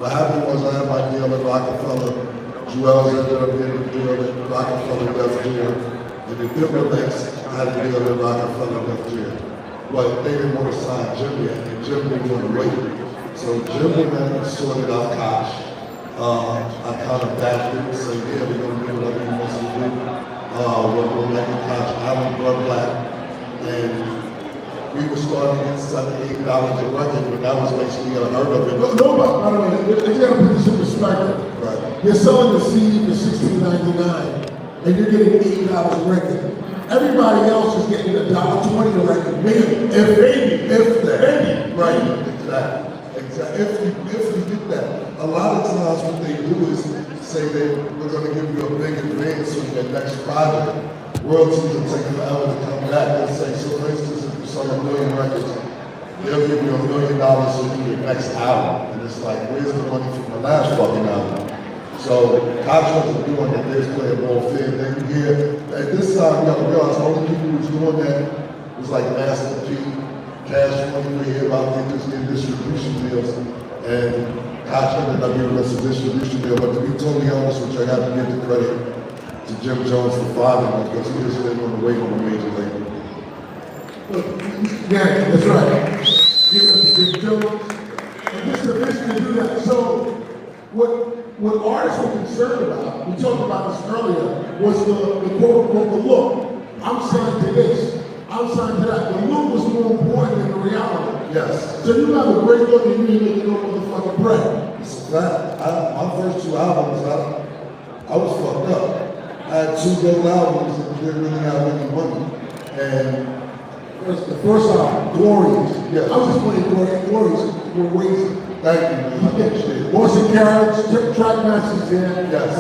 What happened was I had my deal at Rockefeller. Jewels ended up getting a deal at Rockefeller West Jail. And the Diplomats had a deal at Rockefeller West Jail. But they didn't want to sign Jim yet, and Jim didn't want to wait. So Jim went and sorted out Koch. I kind of backed it and said, yeah, we're going to do whatever he wants to do. We'll make Koch Island Blood Black. And we were starting to get $7, $8 a record, but that was basically unheard of it. No, by the way, you got to put this in perspective. Right. You're selling the CD for $16.99, and you're getting $8 a record. Everybody else is getting $1.20 a record, maybe, if that. Right, exactly. If you get that. A lot of times what they do is say that we're going to give you a big advance on your next project. Royalties will take forever to come back. Let's say, so for instance, if you sell 1 million records, they'll give you $1 million to do your next album. And it's like, where's the money from the last fucking album? So Koch wasn't doing that, they was playing more fair. Then you hear, at this time, you gotta realize the only people who was doing that was like Master P, Cash Money, we hear about niggas getting distribution deals. And Koch ended up giving us a distribution deal. But to be totally honest with you, I have to give the credit to Jim Jones for finding us because he just didn't want to wait on a major label. Yeah, that's right. Give it to Jim Jones. And this permission to do that. So, what artists were concerned about, we talked about this earlier, was the quote-unquote the look. I'm signed to this. I'm signed to that. The look was more important than the reality. Yes. So you have a great look and you ain't making no motherfucking bread. It's that. My first 2 albums, I was fucked up. I had 2 gold albums and didn't really have any money. And the first album, Glorious. Yes. I was just playing Glorious. We're waiting. Thank you, man. Boston Carriage, track masters there. Yes.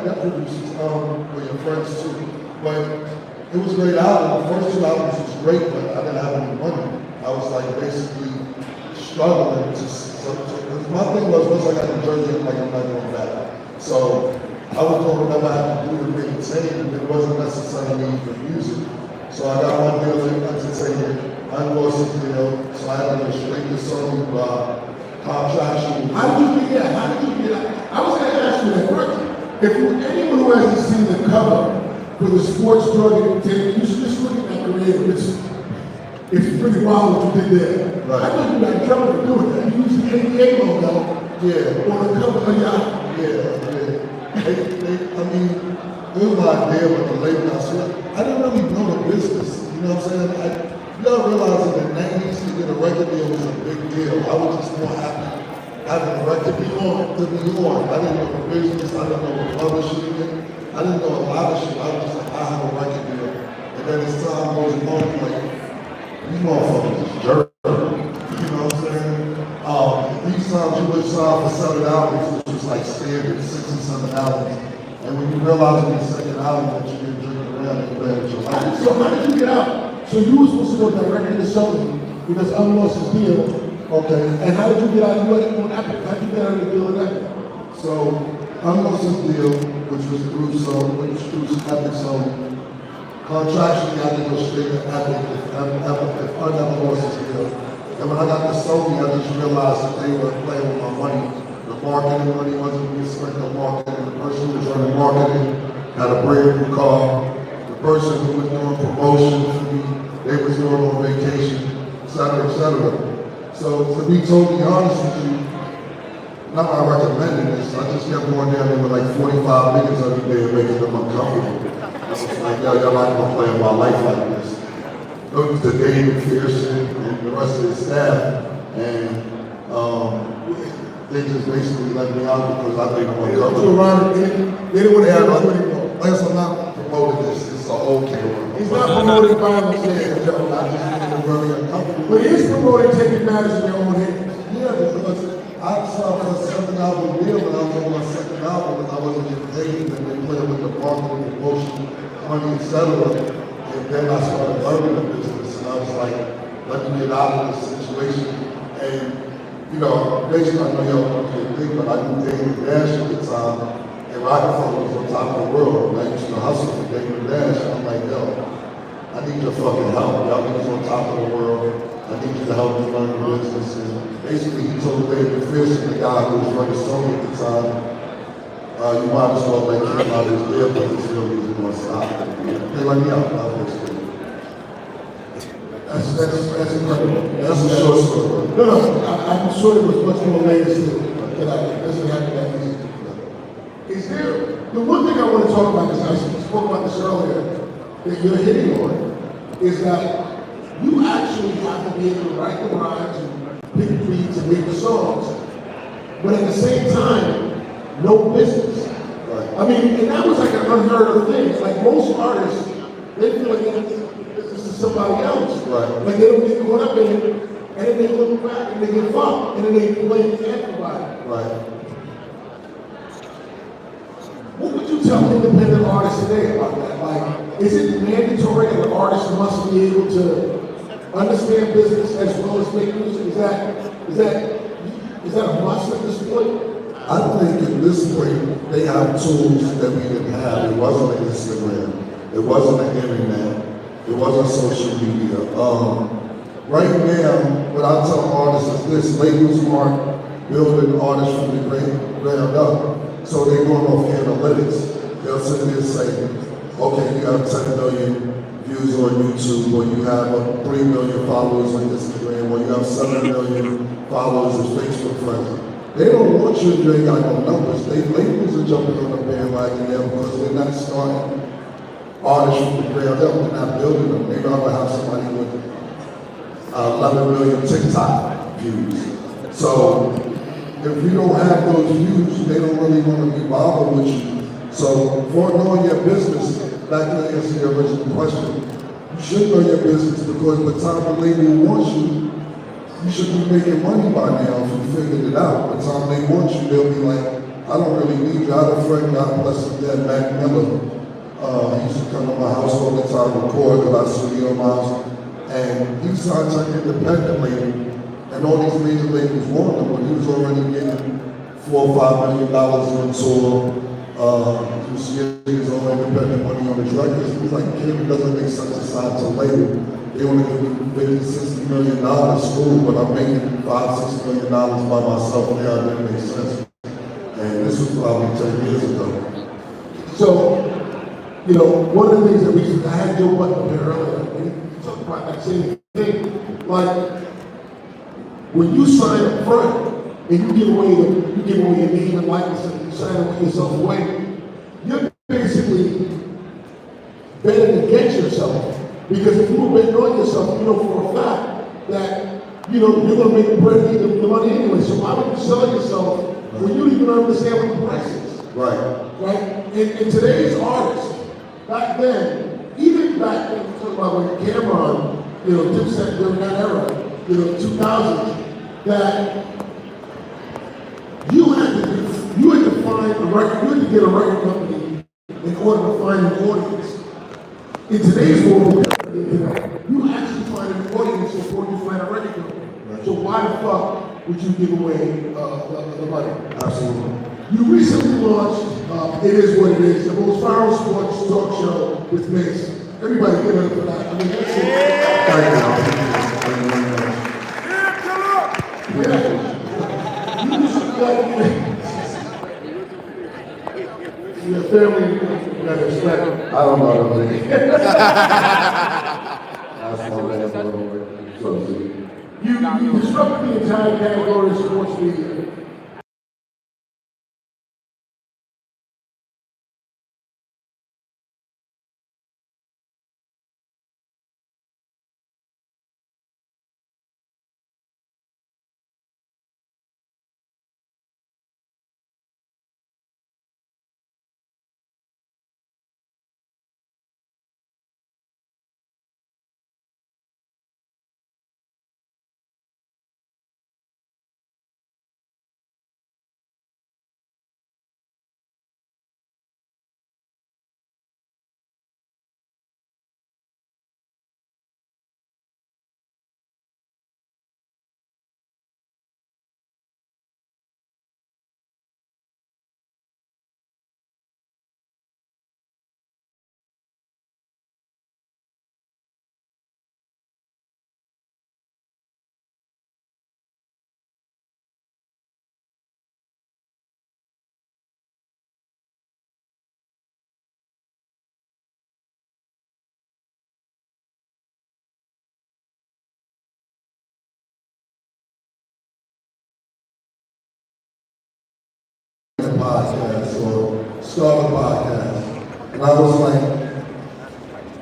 That produces for your friends too. But it was a great album. The first 2 albums was great, but I didn't have any money. I was like basically struggling to my thing was once I got to Jersey, I'm like, I'm not going back. So I was doing whatever I had to do to be entertained, but it wasn't necessarily for music. So I got one deal in entertainment, I lost a deal, so I had to go straight to Sony contractual. How did you get that? How did you get that? I was going to ask you that first. If anyone who hasn't seen the cover for the sports drug entertainment, you should just look at that creative. It's pretty wild what you did there. Right. I thought you got in trouble for doing that. You used the NBA logo on the cover of your I mean, it was my idea with the label. I didn't really know the business. You know what I'm saying? You gotta realize in the 90s to get a record deal was a big deal. I was just more happy having a record deal to be on. I didn't know the business. I didn't know what publishing did. I didn't know a lot of shit. I was just like, I have a record deal. And then as time goes on, I'm like, these motherfuckers is dirt. You know what I'm saying? These times you would sign for 7 albums, which was like standard 6 or 7 albums. And when you realize on the second album that you didn't drink around and play with your life. So how did you get out? So you were supposed to go directly to Sony because Unlost his deal. Okay. And how did you get out? You went on Epic. How did you get out of the deal with Epic? So Unlost his deal, which was through Epic Sony. Contractually, I didn't go straight to Epic if I never lost his deal. And when I got to Sony, I just realized that they were playing with my money. The marketing money wasn't being spent on marketing. The person who was running marketing had a brand new car. The person who was doing promotion for me, they was going on vacation, et cetera, et cetera. So to be totally honest with you, not that I recommended this, I just kept going down there with like 45 niggas every day and making them uncomfortable. I was like, yo, y'all not gonna play my life like this. Look to David Pearson and the rest of his staff, and they just basically let me out because I think I'm uncomfortable. They didn't want to have nothing anymore. Like I'm not promoting this, it's an okay one. He's not promoting violence. I just feel very uncomfortable. But he is promoting taking matters in your own hands. Yeah, because I saw a 7-album deal when I was on my 2nd album and I wasn't getting paid, and they played with the marketing, promotion, money, etc. And then I started learning the business, and I was like, let me get out of this situation. And you know, basically I know y'all don't get big, but I knew David Dash at the time, and Rockefeller was on top of the world, and I used to hustle for David Dash. I'm like, yo, I need your fucking help. Y'all niggas on top of the world. I need you to help me run the business. And basically, he told David Fierce, the guy who was running Sony at the time, you might as well make him out of his deal, but this deal is going to stop. They let me out. That's incredible. That's a short story. No, I'm sure there was much more layers to it that I doesn't happen that easy. Is there, the one thing I want to talk about is, I spoke about this earlier, that you're hitting on, is that you actually have to be able to write the rhymes and pick beats and make the songs, but at the same time, no business. Right. I mean, and that was like an unheard of thing. Like most artists, they feel like this is somebody else. Right. Like they don't get caught up in it, and then they look back and they get fucked, and then they blame everybody. Right. What would you tell independent artists today about that? Like, is it mandatory that an artist must be able to understand business as well as make music? Is that a must at this point? I think at this point, they have tools that we didn't have. It wasn't an Instagram. It wasn't an internet. It wasn't social media. Right now, what I tell artists is this: labels aren't building artists from the ground up. So they're going off analytics. They'll sit there and say, okay, you have 10 million views on YouTube, or you have 3 million followers on Instagram, or you have 7 million followers on Facebook friends. They don't want you if you ain't got no numbers. Labels are jumping on the bandwagon now because they're not starting artists from the ground up. They're not building them. They'd rather have somebody with 11 million TikTok views. So if you don't have those views, they don't really want to be bothered with you. So for knowing your business, back to answer your original question, you should know your business because by the time the label wants you, you should be making money by now if you figured it out. By the time they want you, they'll be like, I don't really need you. I had a friend, God bless him, dead, Mac Miller. He used to come to my house all the time, record, because I studio in my house. And he signed to an independent label. And all these major labels wanted him, but he was already getting $4 or $5 million on tour. He was getting his own independent money on his records. He was like, kid, it doesn't make sense to sign to a label. They want to give me $50, $60 million school, but I'm making $5, $6 million by myself. Now it didn't make sense. And this was probably 10 years ago. So, you know, one of the things that I had Joe Button up here earlier, and he talked about that same thing. Like, when you sign up front and you give away your name and likeness and you sign yourself away, you're basically betting against yourself. Because if you were betting on yourself, you know for a fact that you're gonna make the money anyway. So why would you sell yourself when you don't even understand what the price is? Right. Right? And today's artists, back then, even back then, we're talking about when Cameron, Dipset during that era, 2000s, that you had to find a record, you had to get a record company in order to find an audience. In today's world, you actually find an audience before you find a record company. Right. So why the fuck would you give away the money? Absolutely. You recently launched It Is What It Is, the most viral sports talk show with Mace. Everybody give it up for that. I mean, that's it. Thank you. Your family, you got to respect. I don't know. That's my bad. You disrupted the entire category of sports media. podcast or start a podcast. And I was like,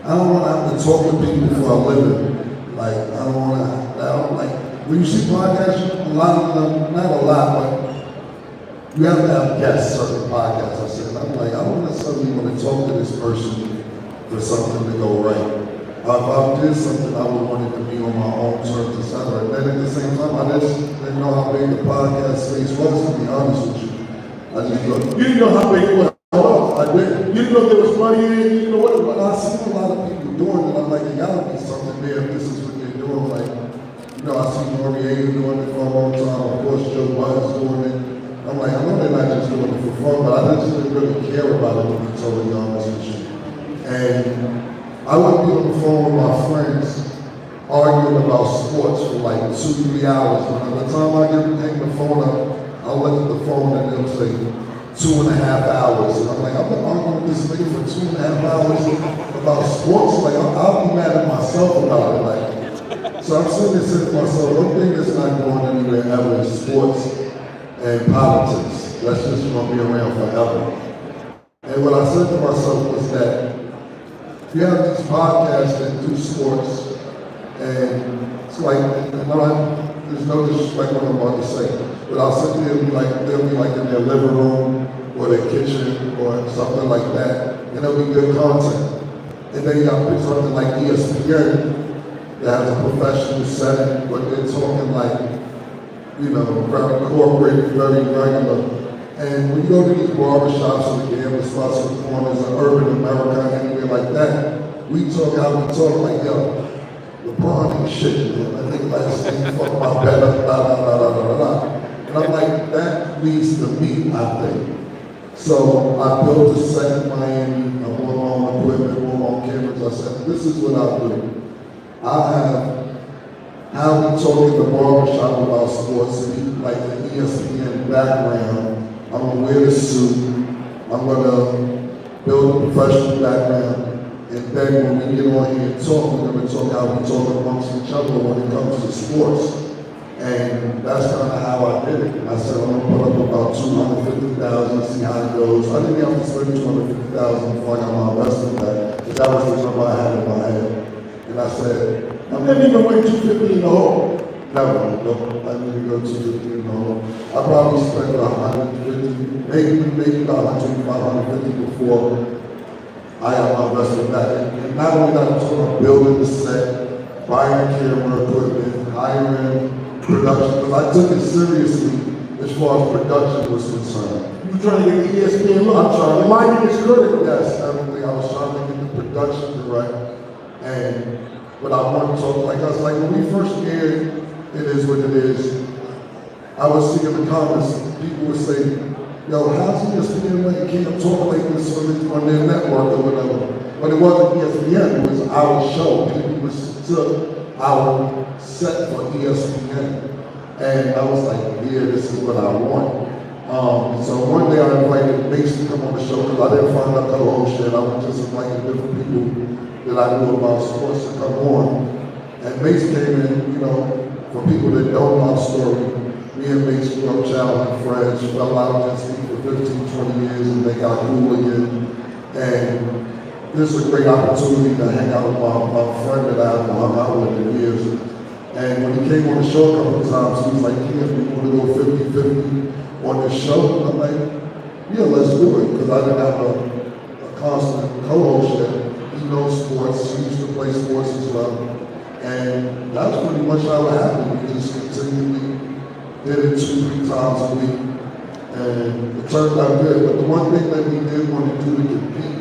I don't want to have to talk to people for a living. Like, I don't like, when you see podcasts, a lot of them, not a lot, but you have to have guests, certain podcasts. I said, I'm like, I don't necessarily want to talk to this person for something to go right. If I did something, I would want it to be on my own terms, etc. And then at the same time, I just didn't know how big the podcast space was, to be honest with you. I just looked. You didn't know how big it was. I didn't. You didn't know there was money in it. You didn't know what it was. But I see a lot of people doing it. I'm like, there gotta be something there if this is what they're doing. Like, you know, I see Noriega doing it for a long time. Of course, Joe Budden's doing it. I'm like, I know they're not just doing it for fun, but I just didn't really care about it, to be totally honest with you. And I would be on the phone with my friends arguing about sports for like 2-3 hours. And by the time I hang the phone up, I'll look at the phone and it'll say 2.5 hours. And I'm like, I've been arguing with this nigga for 2.5 hours about sports. Like, I'll be mad at myself about it. Like, so I'm sitting there saying to myself, one thing that's not going anywhere ever is sports and politics. That's just gonna be around forever. And what I said to myself was that you have these podcasts that do sports, and it's like, there's no disrespect what I'm about to say, but I'll sit there and they'll be like in their living room or their kitchen or something like that, and it'll be good content. And then you got something like ESPN that has a professional setting, but they're talking like, you know, very corporate, very regular. And when you go to these barbershops and the gambling spots and corners of urban America, anywhere like that, we talk how we talk like, yo, LeBron ain't shit, man. I think last thing fuck about better, blah. And I'm like, that leads to me, I think. So I built a second Miami, I bought my own equipment, bought my own cameras. I said, this is what I'll do. I'll have how we talk in the barbershop about sports, and like the ESPN background. I'm gonna wear the suit, I'm gonna build a professional background, and then when we get on here and talk, we're gonna talk how we talk amongst each other when it comes to sports. And that's kind of how I did it. I said, I'm gonna put up about 250,000, see how it goes. I didn't have to spend 250,000 before I got my investment back, but that was the number I had in my head. And I said, I didn't even win 250 in the hole. Never, no, I didn't go 250 in the hole. I probably spent about 150, maybe about 125, 150 before I got my investment back. And not only that, I'm talking about building the set, buying camera equipment, hiring production, because I took it seriously as far as production was concerned. You were trying to get the ESPN look. I'm trying to lighting is critical. Yes, everything. I was trying to get the production right. And but I want to talk, like I was like, when we first aired, It Is What It Is, I was seeing the comments, people would say, yo, how's ESPN like, can't talk like this on their network or whatever. But it wasn't ESPN, it was our show. People took our set for ESPN. And I was like, yeah, this is what I want. So one day I invited Mace to come on the show because I didn't find a co-host yet. I was just inviting different people that I knew about sports to come on. And Mace came in, you know, for people that don't know our story, me and Mace grew up childhood friends, fell out and speak for 15, 20 years, and they got cool again. And this is a great opportunity to hang out with my friend that I haven't hung out with in years. And when he came on the show a couple of times, he was like, yeah, we want to go 50-50 on this show. And I'm like, yeah, let's do it. Because I didn't have a constant co-host yet. He knows sports, he used to play sports as well. And that's pretty much how it happened. We just continually did it 2-3 times a week. And it turned out good. But the one thing that we did want to do to compete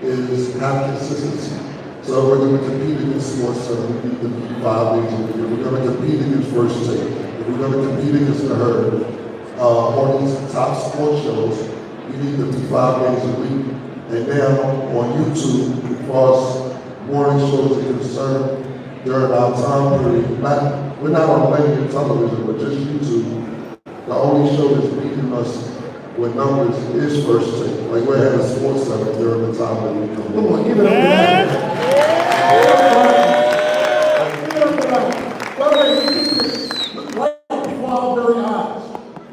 is have consistency. So we're going to compete against sports, so we need to be 5 days a week. If we're going to compete against First Take, if we're going to compete against the Herd, on these top sports shows, we need to be 5 days a week. And now on YouTube, as far as morning shows are concerned, during our time period, we're not on linear television, but just YouTube, the only show that's beating us with numbers is First Take. Like we're at a sports center during the time that we come Come on. on, give it up for that. Right before our very eyes.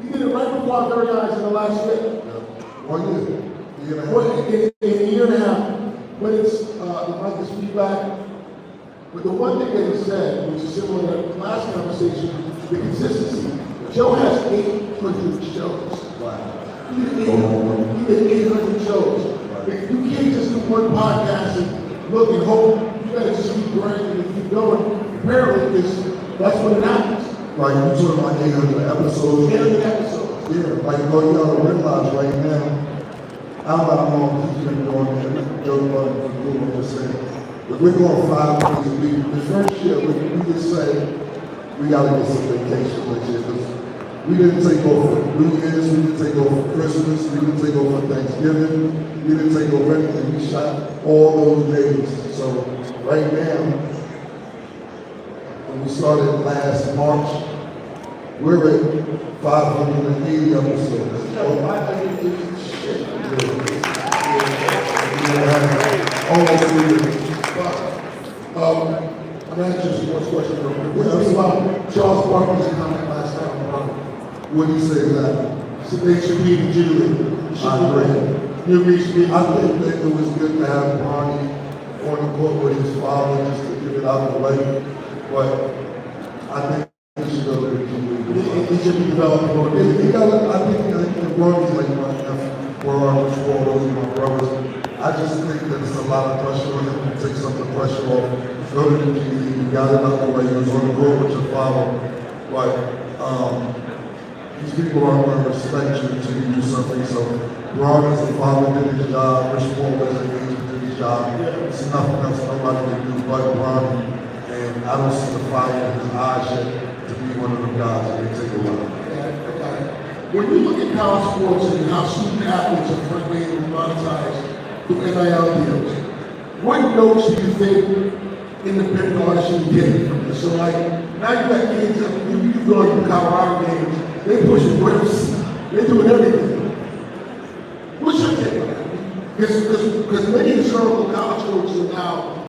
He did it right before our very eyes in the last year. But the one thing that he said, which is similar to the last conversation, the consistency. Joe has 800 shows. Right. He did 800 shows. Right. You can't just do one podcast and look and hope. You gotta just keep grinding and keep going. Apparently, that's what it happens. Like you talking about 800 episodes. 800 episodes. Yeah, like you gotta realize right now, I don't know how long he's been doing it. Joe Budden for doing what saying. But we're going 5 days a week. The first year, we just say we gotta get some vacation next year. 'Cause we didn't take over for New Year's, we didn't take over for Christmas, we didn't take over for Thanksgiving, we didn't take over anything. We shot all those days. So right now, when we started last March, we're at 580 episodes. Almost 3 years. I'm going to ask you one question real quick. What do you think about Charles Barkley's comment last time around? What do you say to that? So they should be legitimate. I agree. You agree to be I think that it was good to have Ronnie on the court with his father just to get it out of the way. But I think he should go to the He should be developing more. I think Ronnie's like my nephew. We're on which one those are my brothers. I just think that it's a lot of pressure on him to take some of the pressure off. Go to the G League, you got it out the way, you was on the road with your father. But these people aren't going to respect you until you do something. So Ron as a father did his job, Rich Paul as an agent did his job. It's nothing else nobody can do but Ron. And I don't see the fire in his eyes yet to be one of them guys that they take away. When you look at college sports and how student athletes are friendly and monetized through NIL deals, what notes do you think independent artists should take from this? So like, now you got kids, you go to Colorado games, they pushing whips, they're doing everything. What's your take on that? Because many historical college coaches are now